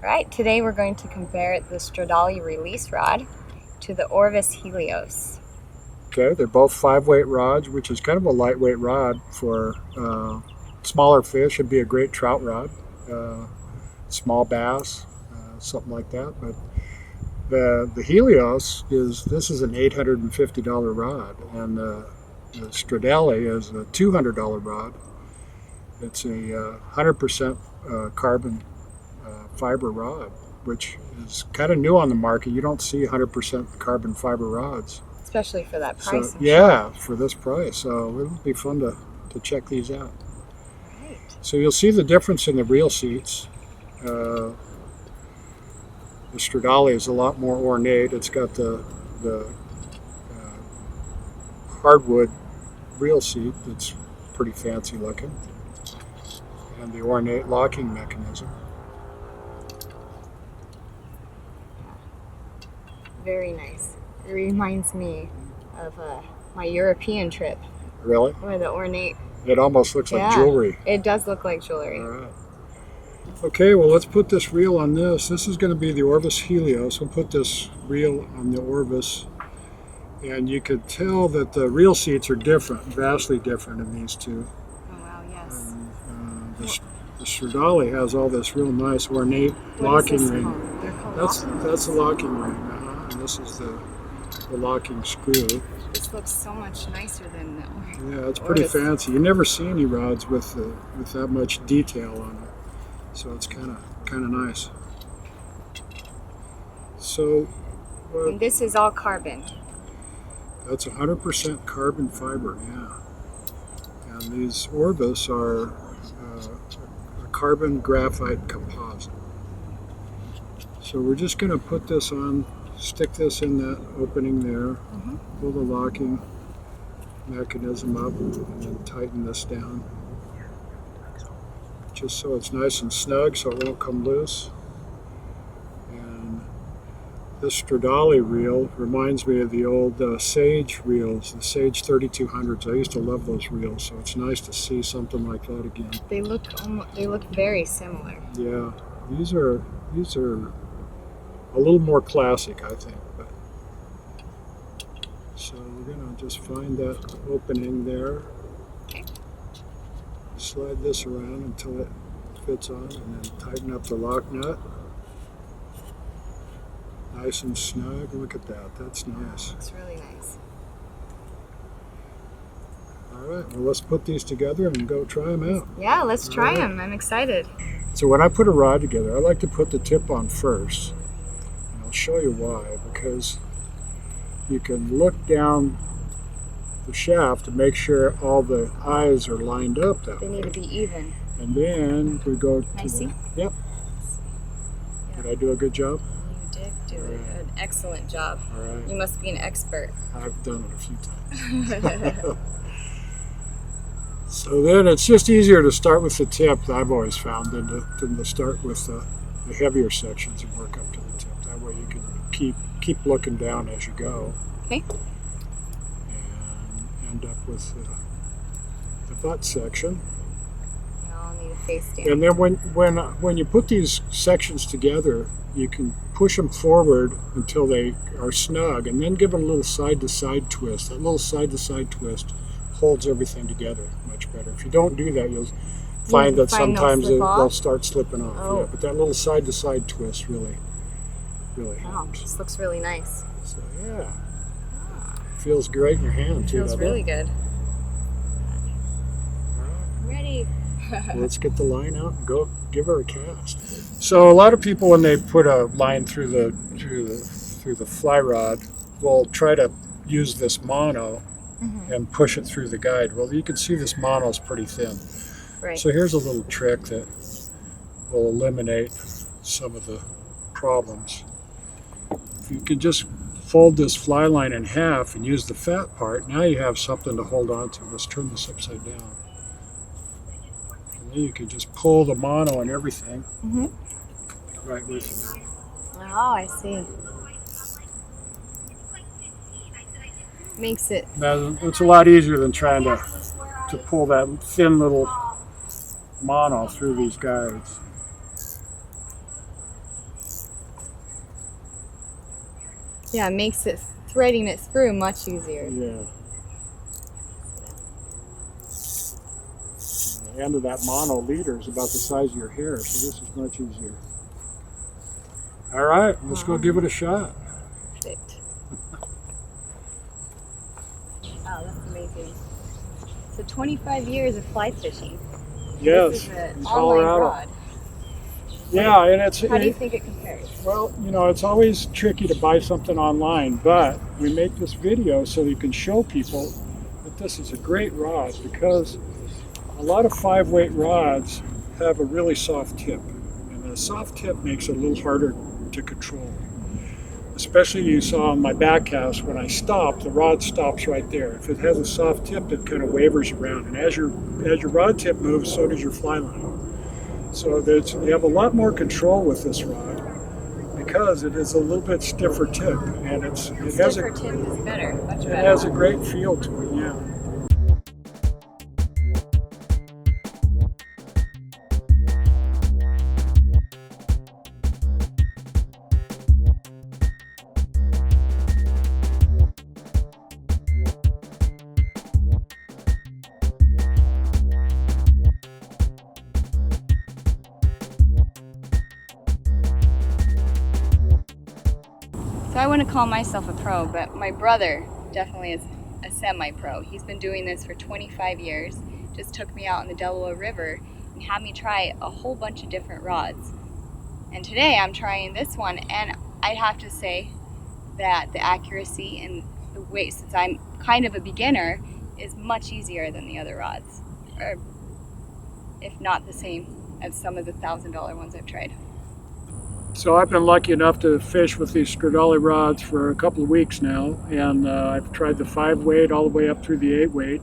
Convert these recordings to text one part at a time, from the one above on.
Right, today we're going to compare the Stradalli Release rod to the Orvis Helios. Okay, they're both 5-weight rods, which is kind of a lightweight rod for smaller fish. It'd be a great trout rod, small bass, something like that. But the Helios this is an $850 rod, and the Stradalli is a $200 rod. It's a 100% carbon fiber rod, which is kind of new on the market. You don't see 100% carbon fiber rods. Especially for that price. So, yeah, for this price. So it'll be fun to check these out. Right. So you'll see the difference in the reel seats. The Stradalli is a lot more ornate. It's got the hardwood reel seat that's pretty fancy looking, and the ornate locking mechanism. Very nice. It reminds me of my European trip. Really? Where the ornate... It almost looks like jewelry. It does look like jewelry. All right. Okay, well, let's put this reel on this. This is going to be the Orvis Helios. We'll put this reel on the Orvis. And you could tell that the reel seats are different, vastly different in these two. Oh, wow, yes. And, the Stradalli has all this real nice ornate locking ring. That's the locking ring. And this is the locking screw. This looks so much nicer than the Yeah, it's pretty fancy. You never see any rods with that much detail on it, so it's kind of nice. So, and this is all carbon. That's 100% carbon fiber, yeah. And these Orvis are a carbon graphite composite. So we're just going to put this on. Stick this in that opening there, pull the locking mechanism up, and then tighten this down. Just so it's nice and snug so it won't come loose. And this Stradalli reel reminds me of the old Sage reels, the Sage 3200s. I used to love those reels, so it's nice to see something like that again. They look very similar. Yeah, these are a little more classic, I think. But so we're going to just find that opening there. Okay. Slide this around until it fits on, and then tighten up the lock nut. Nice and snug. Look at that. That's nice. It's really nice. All right. Well, let's put these together and go try them out. Yeah, let's try them. I'm excited. So when I put a rod together, I like to put the tip on first. I'll show you why, because you can look down the shaft to make sure all the eyes are lined up that way. They need to be even. And then we go to Yep. Yep. Did I do a good job? You did do an excellent job. All right. You must be an expert. I've done it a few times. So then it's just easier to start with the tip, I've always found, than to start with the heavier sections and work up to the tip. That way you can keep looking down as you go. Okay. And end up with the butt section. I'll need a face down. And then when you put these sections together, you can push them forward until they are snug, and then give it a little side-to-side twist. That little side-to-side twist holds everything together much better. If you don't do that, you'll find that sometimes they'll start slipping off. Oh. Yeah, but that little side-to-side twist really Wow, helps. this looks really nice. So yeah, feels great in your hand too. Feels really good. All right. Ready. Let's get the line out and go give her a cast. So a lot of people, when they put a line through the fly rod, will try to use this mono and push it through the guide. Well, you can see this mono is pretty thin. Right. So here's a little trick that will eliminate some of the problems. If you could just fold this fly line in half and use the fat part, now you have something to hold on to. Let's turn this upside down. And then you can just pull the mono and everything right with you. Oh, I see. Makes it... Now, it's a lot easier than trying to pull that thin little mono through these guides. Yeah, it makes it threading it through much easier. Yeah. The end of that mono leader is about the size of your hair, so this is much easier. All right, let's go give it a shot. Perfect. Wow, that's amazing. So 25 years of fly fishing. Yes, This is an in online Colorado. rod. Yeah, and it's How do you think it compares? well, you know, it's always tricky to buy something online, but we make this video so you can show people that this is a great rod, because a lot of 5-weight rods have a really soft tip, and the soft tip makes it a little harder to control. Especially, you saw on my back cast, when I stop, the rod stops right there. If it has a soft tip, it kind of wavers around, and as your rod tip moves, so does your fly line. So you have a lot more control with this rod because it is a little bit stiffer tip, and it Stiffer tip is better, much better. has a great feel to it. Yeah. So I wouldn't call myself a pro, but my brother definitely is a semi-pro. He's been doing this for 25 years. Just took me out in the Delaware River and had me try a whole bunch of different rods. And today I'm trying this one, and I'd have to say that the accuracy and the weight, since I'm kind of a beginner, is much easier than the other rods, or if not the same as some of the $1,000 ones I've tried. So I've been lucky enough to fish with these Stradalli rods for a couple of weeks now, and I've tried the 5-weight all the way up through the 8-weight,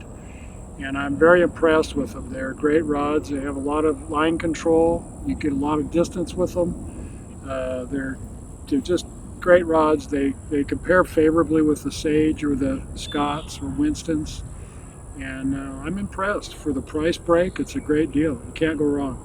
and I'm very impressed with them. They're great rods. They have a lot of line control. You get a lot of distance with them. They're just great rods. They compare favorably with the Sage or the Scotts or Winston's, and I'm impressed. For the price break, it's a great deal. You can't go wrong.